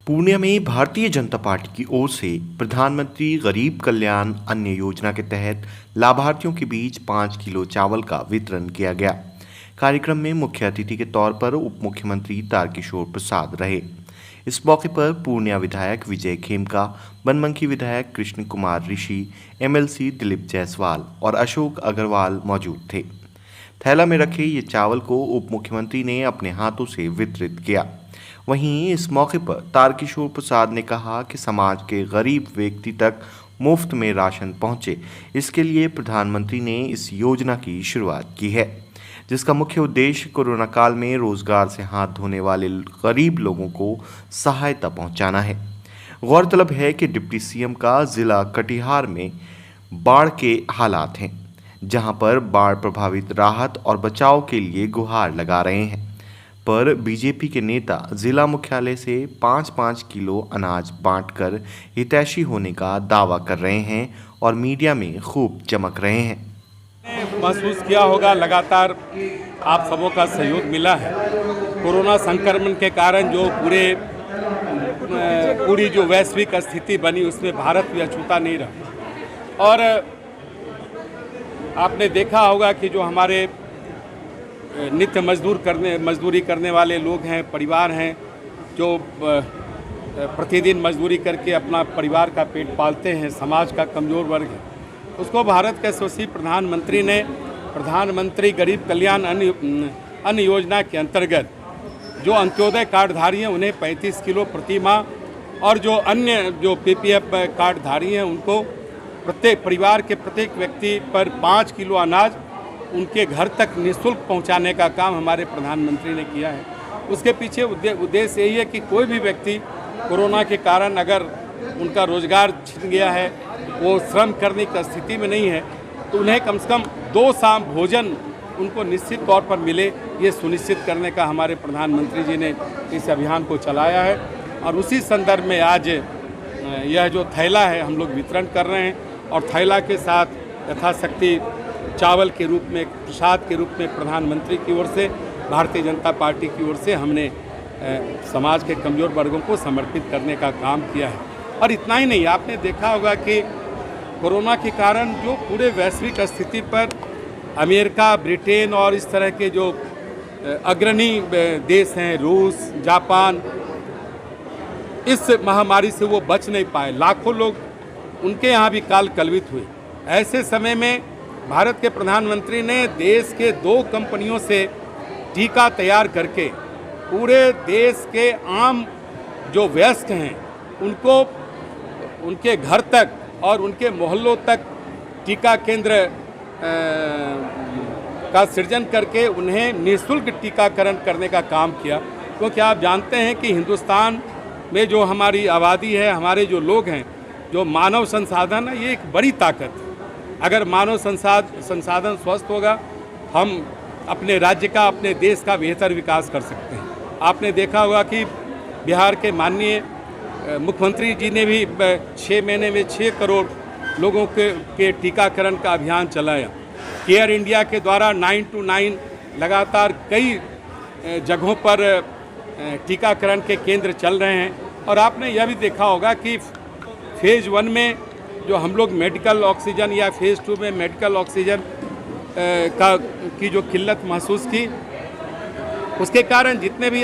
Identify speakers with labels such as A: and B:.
A: पूर्णिया में भारतीय जनता पार्टी की ओर से प्रधानमंत्री गरीब कल्याण अन्न योजना के तहत लाभार्थियों के बीच 5 किलो चावल का वितरण किया गया। कार्यक्रम में मुख्य अतिथि के तौर पर उप मुख्यमंत्री तारकिशोर प्रसाद रहे। इस मौके पर पूर्णिया विधायक विजय खेमका, बनमनखी विधायक कृष्ण कुमार ऋषि, एमएलसी दिलीप जायसवाल और अशोक अग्रवाल मौजूद थे। थैला में रखे ये चावल को उप मुख्यमंत्री ने अपने हाथों से वितरित किया। वहीं इस मौके पर तारकिशोर प्रसाद ने कहा कि समाज के गरीब व्यक्ति तक मुफ्त में राशन पहुंचे, इसके लिए प्रधानमंत्री ने इस योजना की शुरुआत की है, जिसका मुख्य उद्देश्य कोरोना काल में रोजगार से हाथ धोने वाले गरीब लोगों को सहायता पहुंचाना है। गौरतलब है कि डिप्टी सीएम का जिला कटिहार में बाढ़ के हालात हैं, जहां पर बाढ़ प्रभावित राहत और बचाव के लिए गुहार लगा रहे हैं, पर बीजेपी के नेता जिला मुख्यालय से 5-5 किलो अनाज बांटकर हितैषी होने का दावा कर रहे हैं और मीडिया में खूब चमक रहे हैं।
B: महसूस किया होगा, लगातार आप सबों का सहयोग मिला है। कोरोना संक्रमण के कारण जो पूरी जो वैश्विक स्थिति बनी, उसमें भारत भी अछूता नहीं रहा। और आपने देखा होगा कि जो हमारे नित्य मजदूरी करने वाले लोग हैं, परिवार हैं, जो प्रतिदिन मजदूरी करके अपना परिवार का पेट पालते हैं, समाज का कमज़ोर वर्ग है, उसको भारत के यशस्वी प्रधानमंत्री ने प्रधानमंत्री गरीब कल्याण अन्न योजना के अंतर्गत जो अंत्योदय कार्डधारी हैं उन्हें 35 किलो प्रति माह, और जो अन्य जो पीपीएफ कार्डधारी हैं उनको प्रत्येक परिवार के प्रत्येक व्यक्ति पर 5 किलो अनाज उनके घर तक निःशुल्क पहुंचाने का काम हमारे प्रधानमंत्री ने किया है। उसके पीछे उद्देश्य यही है कि कोई भी व्यक्ति कोरोना के कारण अगर उनका रोजगार छिन गया है, वो श्रम करने की स्थिति में नहीं है, तो उन्हें कम से कम 2 शाम भोजन उनको निश्चित तौर पर मिले, ये सुनिश्चित करने का हमारे प्रधानमंत्री जी ने इस अभियान को चलाया है। और उसी संदर्भ में आज यह जो थैला है हम लोग वितरण कर रहे हैं, और थैला के साथ यथाशक्ति चावल के रूप में, प्रसाद के रूप में प्रधानमंत्री की ओर से, भारतीय जनता पार्टी की ओर से हमने समाज के कमज़ोर वर्गों को समर्पित करने का काम किया है। और इतना ही नहीं, आपने देखा होगा कि कोरोना के कारण जो पूरे वैश्विक स्थिति पर अमेरिका, ब्रिटेन और इस तरह के जो अग्रणी देश हैं, रूस, जापान, इस महामारी से वो बच नहीं पाए। लाखों लोग उनके यहाँ भी काल कलवित हुए। ऐसे समय में भारत के प्रधानमंत्री ने देश के 2 कंपनियों से टीका तैयार करके पूरे देश के आम जो वयस्क हैं उनको उनके घर तक और उनके मोहल्लों तक टीका केंद्र का सृजन करके उन्हें निःशुल्क टीकाकरण करने का काम किया। क्योंकि आप जानते हैं कि हिंदुस्तान में जो हमारी आबादी है, हमारे जो लोग हैं, जो मानव संसाधन है, ये एक बड़ी ताकत है। अगर मानव संसाधन स्वस्थ होगा, हम अपने राज्य का, अपने देश का बेहतर विकास कर सकते हैं। आपने देखा होगा कि बिहार के माननीय मुख्यमंत्री जी ने भी 6 महीने में 6 करोड़ लोगों के टीकाकरण का अभियान चलाया। केयर इंडिया के द्वारा 9 to 9 लगातार कई जगहों पर टीकाकरण के केंद्र चल रहे हैं। और आपने यह भी देखा होगा कि फेज़ 1 में जो हम लोग मेडिकल ऑक्सीजन या फेज़ 2 में मेडिकल ऑक्सीजन की जो किल्लत महसूस की, उसके कारण जितने भी